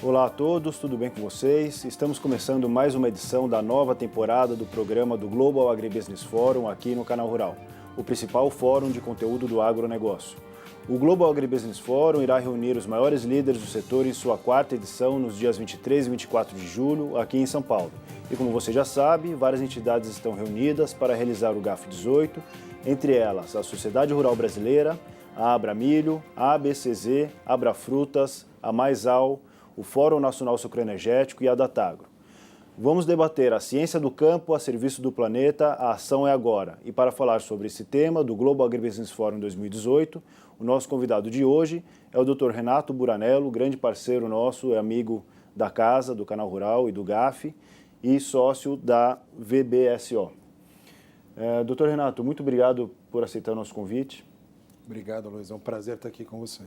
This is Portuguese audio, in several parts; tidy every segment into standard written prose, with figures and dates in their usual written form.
Olá a todos, tudo bem com vocês? Estamos começando mais uma edição da nova temporada do programa do Global Agribusiness Forum aqui no Canal Rural, o principal fórum de conteúdo do agronegócio. O Global Agribusiness Forum irá reunir os maiores líderes do setor em sua quarta edição nos dias 23 e 24 de julho, aqui em São Paulo. E como você já sabe, várias entidades estão reunidas para realizar o GAF 18, entre elas a Sociedade Rural Brasileira, a Abramilho, a ABCZ, a Abrafrutas, a Maisal, o Fórum Nacional Sucroenergético e a Datagro. Vamos debater a ciência do campo a serviço do planeta, a ação é agora. E para falar sobre esse tema do Global Agribusiness Forum 2018, o nosso convidado de hoje é o Dr. Renato Buranello, grande parceiro nosso, é amigo da casa, do Canal Rural e do GAF e sócio da VBSO. Dr. Renato, muito obrigado por aceitar o nosso convite. Obrigado, Luiz. É um prazer estar aqui com você.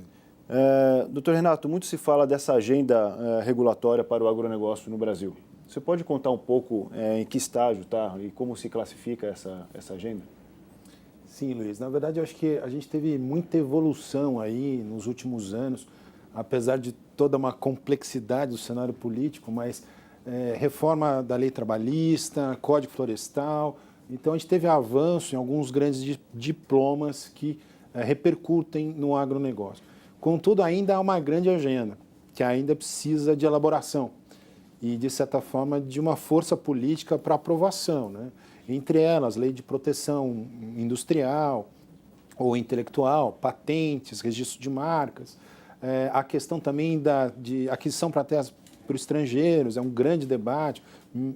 Dr. Renato, muito se fala dessa agenda regulatória para o agronegócio no Brasil. Você pode contar um pouco em que estágio está e como se classifica essa agenda? Sim, Luiz. Na verdade, eu acho que a gente teve muita evolução aí nos últimos anos, apesar de toda uma complexidade do cenário político, mas reforma da lei trabalhista, Código Florestal. Então, a gente teve avanço em alguns grandes diplomas que repercutem no agronegócio. Contudo, ainda há uma grande agenda, que ainda precisa de elaboração e, de certa forma, de uma força política para aprovação, né? Entre elas, lei de proteção industrial ou intelectual, patentes, registro de marcas, a questão também de aquisição para terras por estrangeiros, é um grande debate,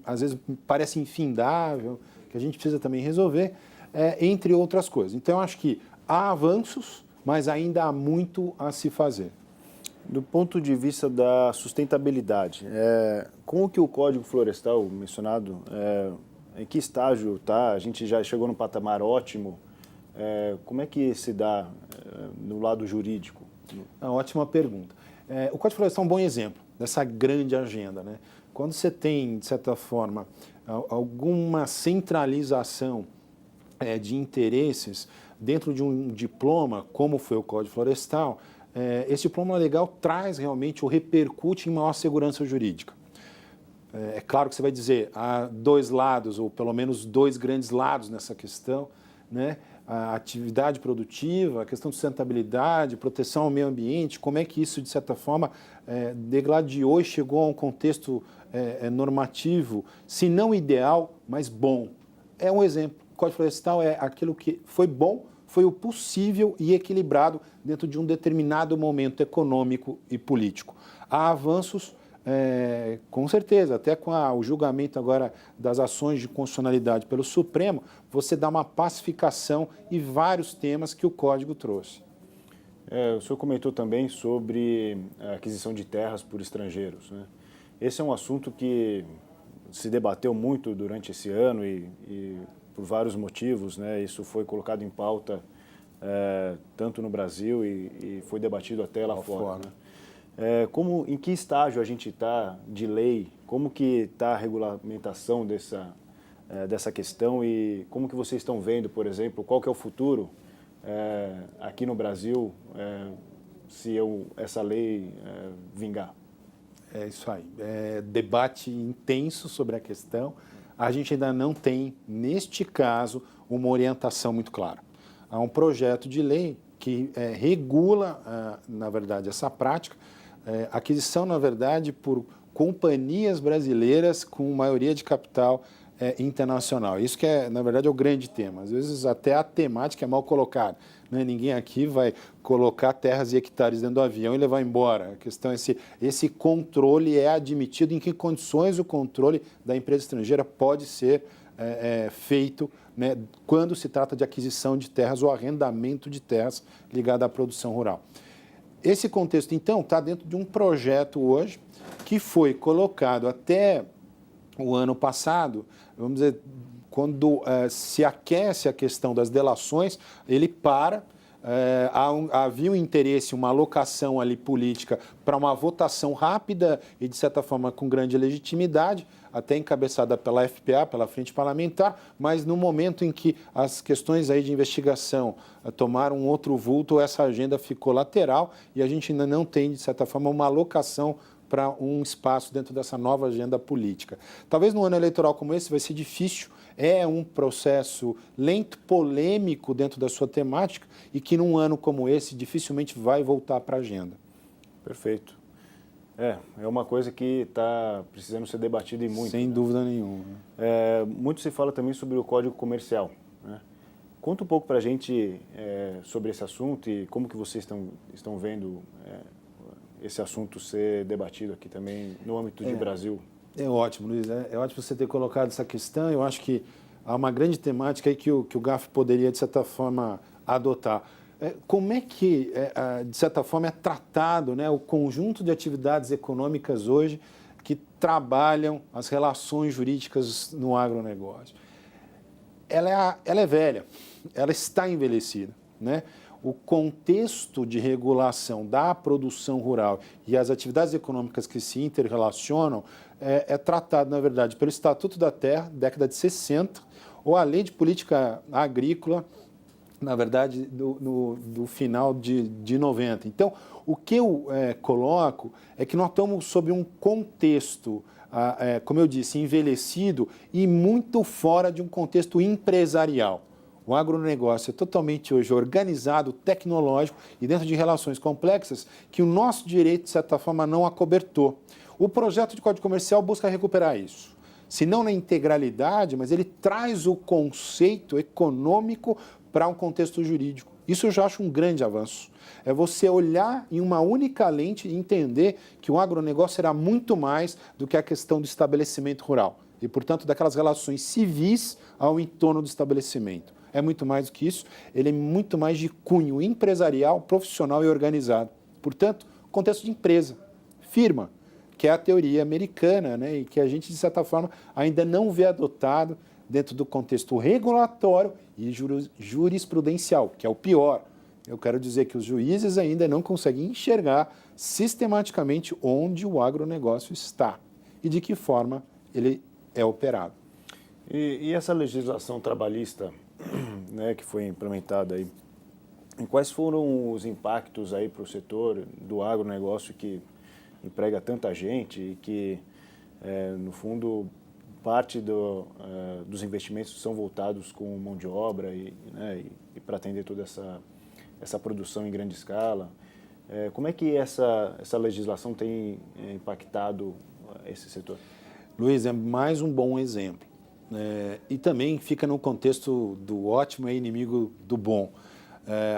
às vezes parece infindável, que a gente precisa também resolver, entre outras coisas. Então, eu acho que há avanços, mas ainda há muito a se fazer. Do ponto de vista da sustentabilidade, como que o Código Florestal mencionado, em que estágio está? A gente já chegou num patamar ótimo. Como é que se dá no lado jurídico? Uma ótima pergunta. O Código Florestal é um bom exemplo dessa grande agenda, né? Quando você tem, de certa forma, alguma centralização de interesses dentro de um diploma, como foi o Código Florestal, esse diploma legal traz realmente ou repercute em maior segurança jurídica. É claro que você vai dizer, há dois lados, ou pelo menos dois grandes lados nessa questão, né? A atividade produtiva, a questão de sustentabilidade, proteção ao meio ambiente, como é que isso, de certa forma, degladiou e chegou a um contexto normativo, se não ideal, mas bom. É um exemplo. O Código Florestal é aquilo que foi bom, foi o possível e equilibrado dentro de um determinado momento econômico e político. Há avanços, com certeza, até com o julgamento agora das ações de constitucionalidade pelo Supremo, você dá uma pacificação e vários temas que o Código trouxe. O senhor comentou também sobre a aquisição de terras por estrangeiros, né? Esse é um assunto que se debateu muito durante esse ano e por vários motivos, né? Isso foi colocado em pauta tanto no Brasil e foi debatido até lá fora. Né? Em que estágio a gente está de lei? Como que está a regulamentação dessa questão e como que vocês estão vendo, por exemplo, qual que é o futuro aqui no Brasil se essa lei vingar? É isso aí. Debate intenso sobre a questão. A gente ainda não tem, neste caso, uma orientação muito clara. Há um projeto de lei que regula, na verdade, essa prática, aquisição, na verdade, por companhias brasileiras com maioria de capital internacional. Isso que, na verdade, é o grande tema. Às vezes, até a temática é mal colocada. Né? Ninguém aqui vai colocar terras e hectares dentro do avião e levar embora. A questão é se esse controle é admitido, em que condições o controle da empresa estrangeira pode ser feito, né, quando se trata de aquisição de terras ou arrendamento de terras ligado à produção rural. Esse contexto, então, está dentro de um projeto hoje que foi colocado até o ano passado, vamos dizer, quando se aquece a questão das delações, ele para. Havia um interesse, uma alocação ali política para uma votação rápida e, de certa forma, com grande legitimidade, até encabeçada pela FPA, pela Frente Parlamentar, mas no momento em que as questões aí de investigação tomaram um outro vulto, essa agenda ficou lateral e a gente ainda não tem, de certa forma, uma alocação para um espaço dentro dessa nova agenda política. Talvez no ano eleitoral como esse vai ser difícil, é um processo lento, polêmico dentro da sua temática e que num ano como esse dificilmente vai voltar para a agenda. Perfeito. É uma coisa que está precisando ser debatida e muito. Sem dúvida nenhuma. Muito se fala também sobre o Código Comercial, né? Conta um pouco para a gente sobre esse assunto e como que vocês estão vendo esse assunto ser debatido aqui também no âmbito de Brasil. É ótimo, Luiz. É ótimo você ter colocado essa questão. Eu acho que há uma grande temática aí que o GAF poderia, de certa forma, adotar. Como é que, de certa forma, é tratado, né, o conjunto de atividades econômicas hoje que trabalham as relações jurídicas no agronegócio? Ela é velha, ela está envelhecida, né? O contexto de regulação da produção rural e as atividades econômicas que se interrelacionam é tratado, na verdade, pelo Estatuto da Terra, década de 60, ou a Lei de Política Agrícola, na verdade, do final de 90. Então, o que eu coloco é que nós estamos sob um contexto, como eu disse, envelhecido e muito fora de um contexto empresarial. O agronegócio é totalmente hoje organizado, tecnológico e dentro de relações complexas que o nosso direito, de certa forma, não acobertou. O projeto de Código Comercial busca recuperar isso. Se não na integralidade, mas ele traz o conceito econômico para um contexto jurídico. Isso eu já acho um grande avanço. É você olhar em uma única lente e entender que o agronegócio será muito mais do que a questão do estabelecimento rural e, portanto, daquelas relações civis ao entorno do estabelecimento. É muito mais do que isso, ele é muito mais de cunho empresarial, profissional e organizado. Portanto, contexto de empresa, firma, que é a teoria americana, né, e que a gente, de certa forma, ainda não vê adotado dentro do contexto regulatório e jurisprudencial, que é o pior. Eu quero dizer que os juízes ainda não conseguem enxergar sistematicamente onde o agronegócio está e de que forma ele é operado. E essa legislação trabalhista, né, que foi implementada aí, quais foram os impactos aí para o setor do agronegócio que emprega tanta gente e que, no fundo, parte dos investimentos são voltados com mão de obra e para atender toda essa produção em grande escala? Como é que essa legislação tem impactado esse setor? Luiz, é mais um bom exemplo. E também fica no contexto do ótimo é inimigo do bom.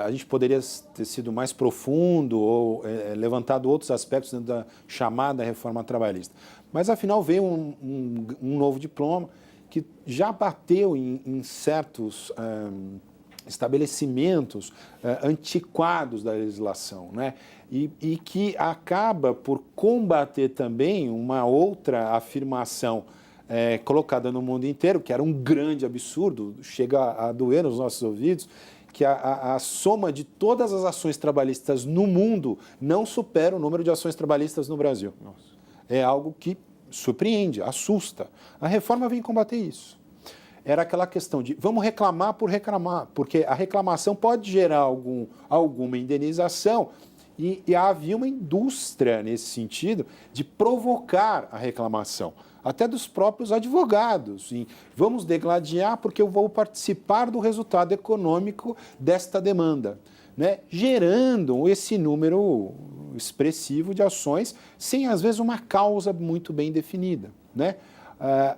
A gente poderia ter sido mais profundo ou levantado outros aspectos dentro da chamada reforma trabalhista. Mas, afinal, veio um novo diploma que já bateu em certos estabelecimentos antiquados da legislação, né? E que acaba por combater também uma outra afirmação colocada no mundo inteiro, que era um grande absurdo, chega a doer nos nossos ouvidos, que a soma de todas as ações trabalhistas no mundo não supera o número de ações trabalhistas no Brasil. Nossa. É algo que surpreende, assusta. A reforma vem combater isso. Era aquela questão de vamos reclamar por reclamar, porque a reclamação pode gerar alguma indenização e havia uma indústria nesse sentido de provocar a reclamação, até dos próprios advogados. E vamos degladiar porque eu vou participar do resultado econômico desta demanda, né? Gerando esse número expressivo de ações sem, às vezes, uma causa muito bem definida, né?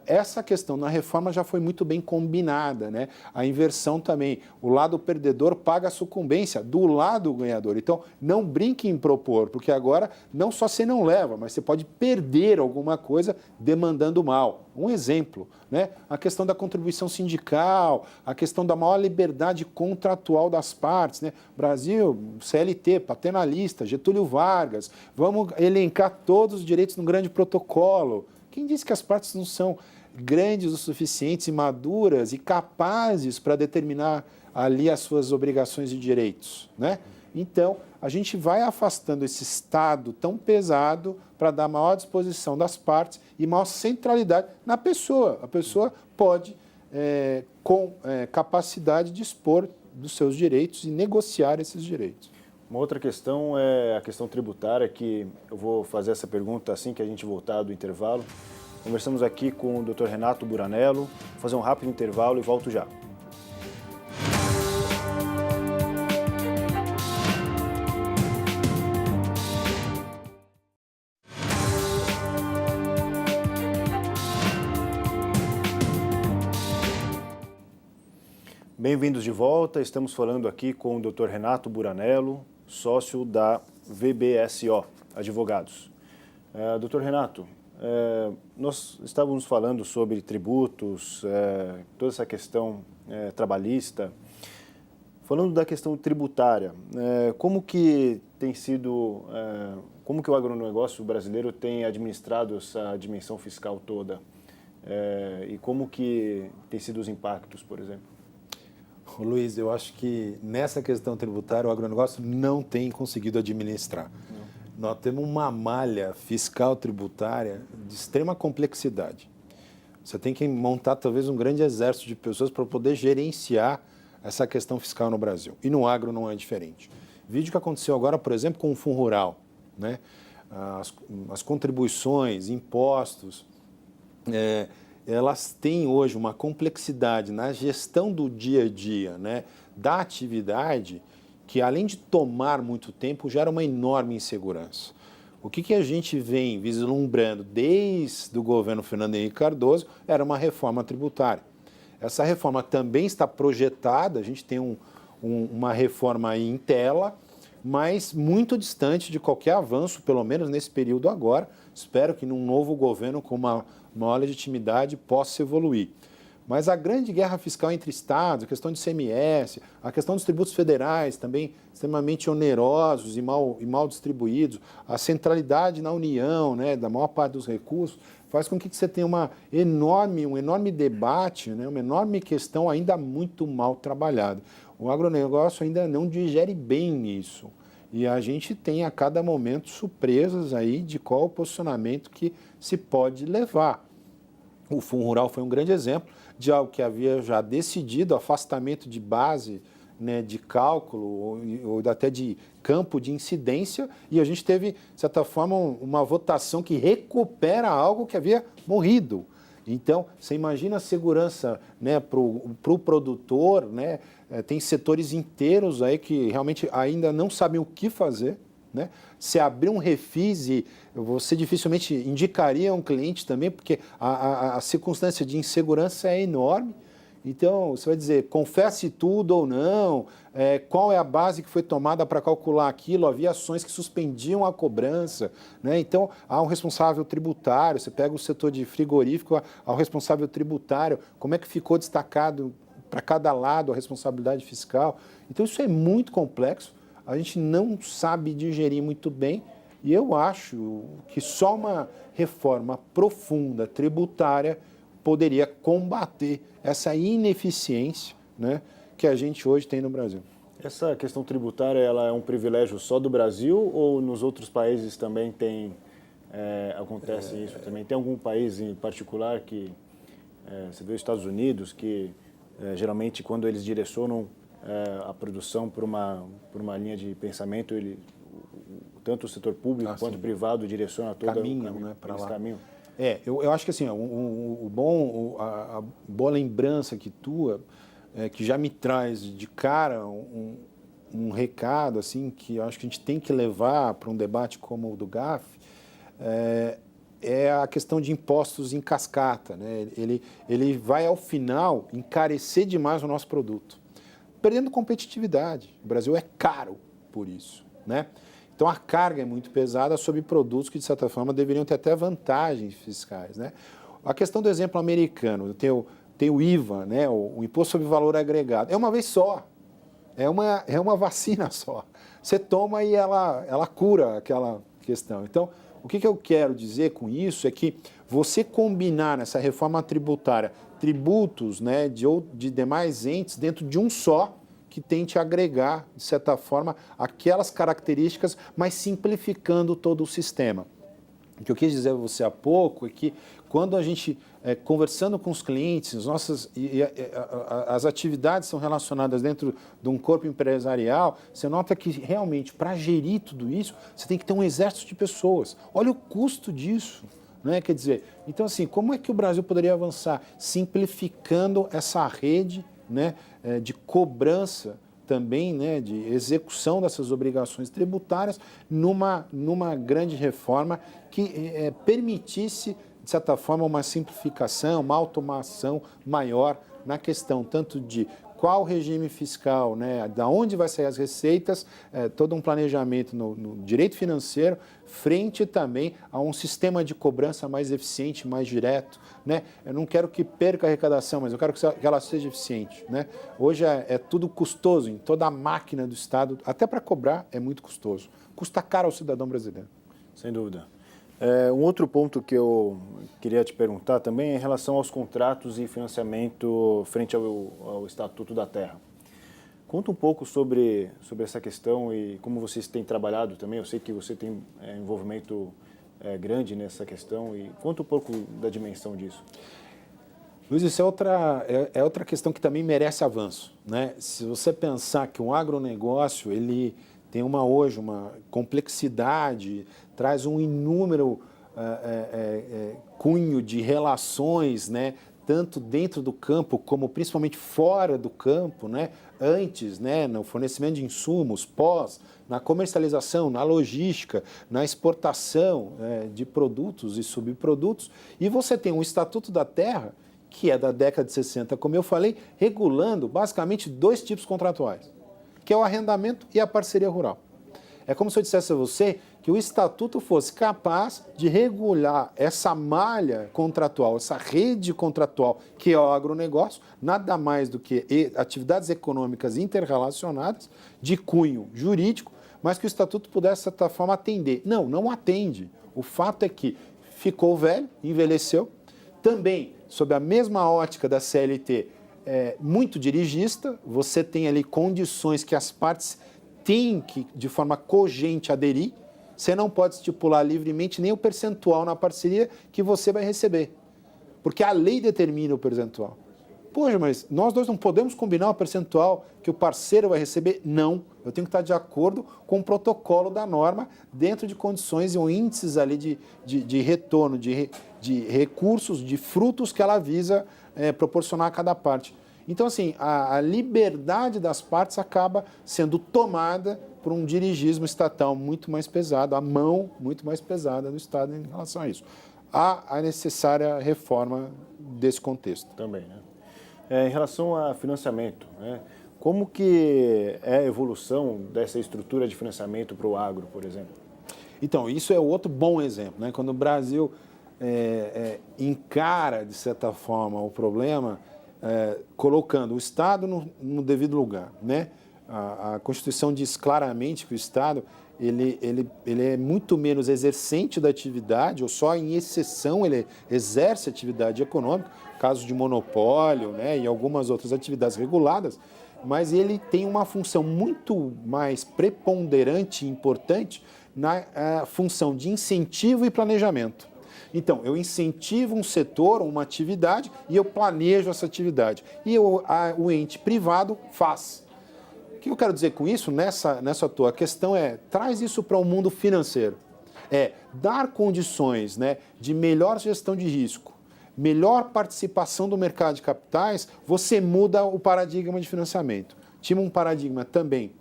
Essa questão na reforma já foi muito bem combinada, né? A inversão também, o lado perdedor paga a sucumbência do lado ganhador. Então, não brinque em propor, porque agora não só você não leva, mas você pode perder alguma coisa demandando mal. Um exemplo, né? A questão da contribuição sindical, a questão da maior liberdade contratual das partes, né? Brasil, CLT, paternalista, Getúlio Vargas, vamos elencar todos os direitos no grande protocolo. Quem disse que as partes não são grandes o suficiente, maduras e capazes para determinar ali as suas obrigações e direitos, né? Então, a gente vai afastando esse Estado tão pesado para dar maior disposição das partes e maior centralidade na pessoa. A pessoa pode, com capacidade, dispor dos seus direitos e negociar esses direitos. Uma outra questão é a questão tributária, que eu vou fazer essa pergunta assim que a gente voltar do intervalo. Conversamos aqui com o Dr. Renato Buranello. Vou fazer um rápido intervalo e volto já. Bem-vindos de volta. Estamos falando aqui com o Dr. Renato Buranello, sócio da VBSO Advogados. Dr. Renato, nós estávamos falando sobre tributos, toda essa questão trabalhista. Falando da questão tributária, como que tem sido, como que o agronegócio brasileiro tem administrado essa dimensão fiscal toda? E como que tem sido os impactos, por exemplo? Luiz, eu acho que nessa questão tributária o agronegócio não tem conseguido administrar. Não. Nós temos uma malha fiscal tributária de extrema complexidade. Você tem que montar talvez um grande exército de pessoas para poder gerenciar essa questão fiscal no Brasil. E no agro não é diferente. Vídeo que aconteceu agora, por exemplo, com o Fundo Rural, né? As contribuições, impostos, elas têm hoje uma complexidade na gestão do dia a dia, né, da atividade, que além de tomar muito tempo, gera uma enorme insegurança. O que a gente vem vislumbrando desde o governo Fernando Henrique Cardoso era uma reforma tributária. Essa reforma também está projetada, a gente tem uma reforma aí em tela, mas muito distante de qualquer avanço, pelo menos nesse período agora. Espero que num novo governo com uma maior legitimidade possa evoluir. Mas a grande guerra fiscal entre estados, a questão de ICMS, a questão dos tributos federais, também extremamente onerosos e mal distribuídos, a centralidade na União, né, da maior parte dos recursos, faz com que você tenha um enorme debate, né, uma enorme questão ainda muito mal trabalhada. O agronegócio ainda não digere bem isso. E a gente tem a cada momento surpresas aí de qual o posicionamento que se pode levar. O Fundo Rural foi um grande exemplo de algo que havia já decidido, afastamento de base, né, de cálculo ou até de campo de incidência, e a gente teve, de certa forma, uma votação que recupera algo que havia morrido. Então, você imagina a segurança, né, para o produtor, né? Tem setores inteiros aí que realmente ainda não sabem o que fazer, né? Se abrir um refis, você dificilmente indicaria um cliente também, porque a circunstância de insegurança é enorme. Então, você vai dizer, confesse tudo ou não, qual é a base que foi tomada para calcular aquilo, havia ações que suspendiam a cobrança, né? Então, há um responsável tributário, você pega o setor de frigorífico, há o responsável tributário, como é que ficou destacado para cada lado a responsabilidade fiscal. Então, isso é muito complexo, a gente não sabe digerir muito bem, e eu acho que só uma reforma profunda tributária poderia combater essa ineficiência, né, que a gente hoje tem no Brasil. Essa questão tributária, ela é um privilégio só do Brasil ou nos outros países também acontece isso também? Tem algum país em particular que, você vê os Estados Unidos, que geralmente quando eles direcionam a produção por uma linha de pensamento, tanto o setor público quanto o privado direciona todo o caminho, né, para lá. Caminho. Eu acho que assim, a boa lembrança que tua, que já me traz de cara um recado assim, que eu acho que a gente tem que levar para um debate como o do GAF, é a questão de impostos em cascata, né? Ele vai, ao final, encarecer demais o nosso produto, perdendo competitividade. O Brasil é caro por isso, né? Então, a carga é muito pesada sobre produtos que, de certa forma, deveriam ter até vantagens fiscais, né? A questão do exemplo americano, tem o IVA, né? O Imposto sobre Valor Agregado. É uma vez só. É uma vacina só. Você toma e ela cura aquela questão. Então, o que eu quero dizer com isso é que você combinar nessa reforma tributária tributos, né, de demais entes dentro de um só, que tente agregar, de certa forma, aquelas características, mas simplificando todo o sistema. O que eu quis dizer a você há pouco é que quando a gente conversando com os clientes, as atividades são relacionadas dentro de um corpo empresarial, você nota que realmente para gerir tudo isso, você tem que ter um exército de pessoas. Olha o custo disso. Né? Quer dizer, então assim, como é que o Brasil poderia avançar? Simplificando essa rede, né, de cobrança também, né, de execução dessas obrigações tributárias numa grande reforma que permitisse, de certa forma, uma simplificação, uma automação maior na questão tanto de qual regime fiscal, né, da onde vai sair as receitas, todo um planejamento no direito financeiro, frente também a um sistema de cobrança mais eficiente, mais direto. Né? Eu não quero que perca a arrecadação, mas eu quero que ela seja eficiente. Né? Hoje é tudo custoso, em toda a máquina do Estado, até para cobrar é muito custoso. Custa caro ao cidadão brasileiro. Sem dúvida. Um outro ponto que eu queria te perguntar também é em relação aos contratos e financiamento frente ao Estatuto da Terra. Conta um pouco sobre essa questão e como vocês têm trabalhado também. Eu sei que você tem envolvimento grande nessa questão e conta um pouco da dimensão disso. Luiz, isso é outra questão que também merece avanço. Né? Se você pensar que um agronegócio ele tem hoje uma complexidade, traz um inúmero cunho de relações, né? Tanto dentro do campo como principalmente fora do campo, né? Antes, né? No fornecimento de insumos, pós, na comercialização, na logística, na exportação de produtos e subprodutos. E você tem um Estatuto da Terra, que é da década de 60, como eu falei, regulando basicamente 2 tipos contratuais, que é o arrendamento e a parceria rural. É como se eu dissesse a você que o Estatuto fosse capaz de regular essa malha contratual, essa rede contratual que é o agronegócio, nada mais do que atividades econômicas interrelacionadas, de cunho jurídico, mas que o Estatuto pudesse, de certa forma, atender. Não atende. O fato é que ficou velho, envelheceu, também, sob a mesma ótica da CLT, muito dirigista, você tem ali condições que as partes têm que, de forma cogente, aderir. Você não pode estipular livremente nem o percentual na parceria que você vai receber, porque a lei determina o percentual. Poxa, mas nós dois não podemos combinar o percentual que o parceiro vai receber? Não, eu tenho que estar de acordo com o protocolo da norma, dentro de condições e índices ali de retorno, de recursos, de frutos que ela visa proporcionar a cada parte. Então, assim, a liberdade das partes acaba sendo tomada por um dirigismo estatal muito mais pesado, a mão muito mais pesada do Estado em relação a isso. Há a necessária reforma desse contexto. Também, né? Em relação a financiamento, né? Como que é a evolução dessa estrutura de financiamento para o agro, por exemplo? Então, isso é outro bom exemplo, né? Quando o Brasil encara, de certa forma, o problema, colocando o Estado no devido lugar, né? A Constituição diz claramente que o Estado ele é muito menos exercente da atividade, ou só em exceção ele exerce atividade econômica, casos de monopólio, né, e algumas outras atividades reguladas, mas ele tem uma função muito mais preponderante e importante na função de incentivo e planejamento. Então, eu incentivo um setor, uma atividade, e eu planejo essa atividade. E o ente privado faz. O que eu quero dizer com isso, nessa tua questão, traz isso para o mundo financeiro. Dar condições, né, de melhor gestão de risco, melhor participação do mercado de capitais, você muda o paradigma de financiamento. Tinha um paradigma também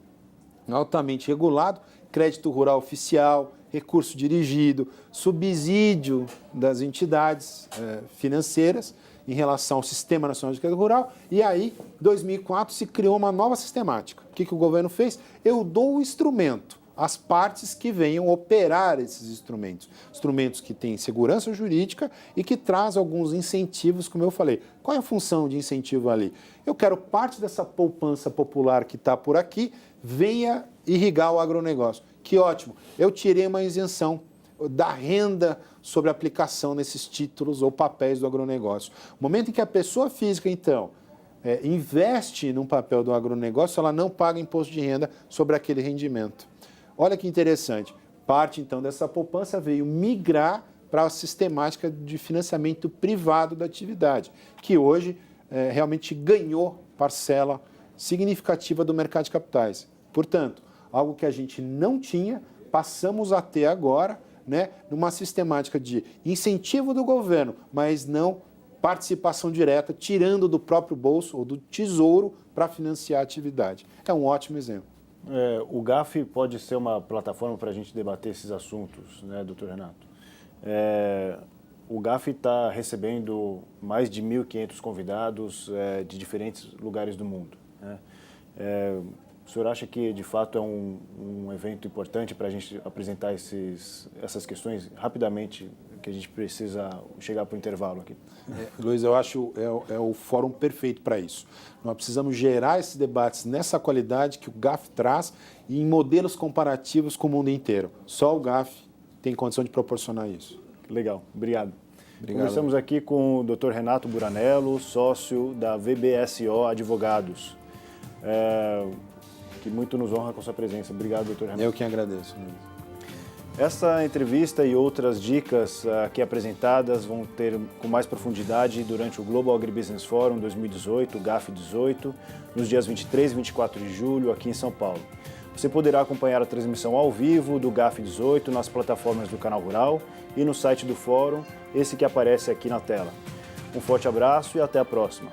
altamente regulado, crédito rural oficial, recurso dirigido, subsídio das entidades financeiras em relação ao Sistema Nacional de Crédito Rural, e aí, em 2004, se criou uma nova sistemática. O que o governo fez? Eu dou o instrumento às partes que venham operar esses instrumentos. Instrumentos que têm segurança jurídica e que traz alguns incentivos, como eu falei. Qual é a função de incentivo ali? Eu quero parte dessa poupança popular que está por aqui, venha irrigar o agronegócio. Que ótimo, eu tirei uma isenção da renda sobre a aplicação nesses títulos ou papéis do agronegócio. No momento em que a pessoa física, então, investe num papel do agronegócio, ela não paga imposto de renda sobre aquele rendimento. Olha que interessante, parte então dessa poupança veio migrar para a sistemática de financiamento privado da atividade, que hoje realmente ganhou parcela significativa do mercado de capitais. Portanto, algo que a gente não tinha, passamos a ter agora, né, numa sistemática de incentivo do governo, mas não participação direta, tirando do próprio bolso ou do tesouro para financiar a atividade. É um ótimo exemplo. O GAF pode ser uma plataforma para a gente debater esses assuntos, né, doutor Renato? O GAF está recebendo mais de 1.500 convidados de diferentes lugares do mundo, né? O senhor acha que, de fato, é um evento importante para a gente apresentar essas questões rapidamente, que a gente precisa chegar para o intervalo aqui? Luiz, eu acho é o fórum perfeito para isso. Nós precisamos gerar esses debates nessa qualidade que o GAF traz e em modelos comparativos com o mundo inteiro. Só o GAF tem condição de proporcionar isso. Legal, obrigado. Conversamos aqui com o Dr. Renato Buranello, sócio da VBSO Advogados, que muito nos honra com sua presença. Obrigado, Dr. Renato. Eu que agradeço, Luiz. Essa entrevista e outras dicas aqui apresentadas vão ter com mais profundidade durante o Global Agribusiness Forum 2018, o GAF 18, nos dias 23 e 24 de julho, aqui em São Paulo. Você poderá acompanhar a transmissão ao vivo do GAF 18 nas plataformas do Canal Rural e no site do Fórum, esse que aparece aqui na tela. Um forte abraço e até a próxima.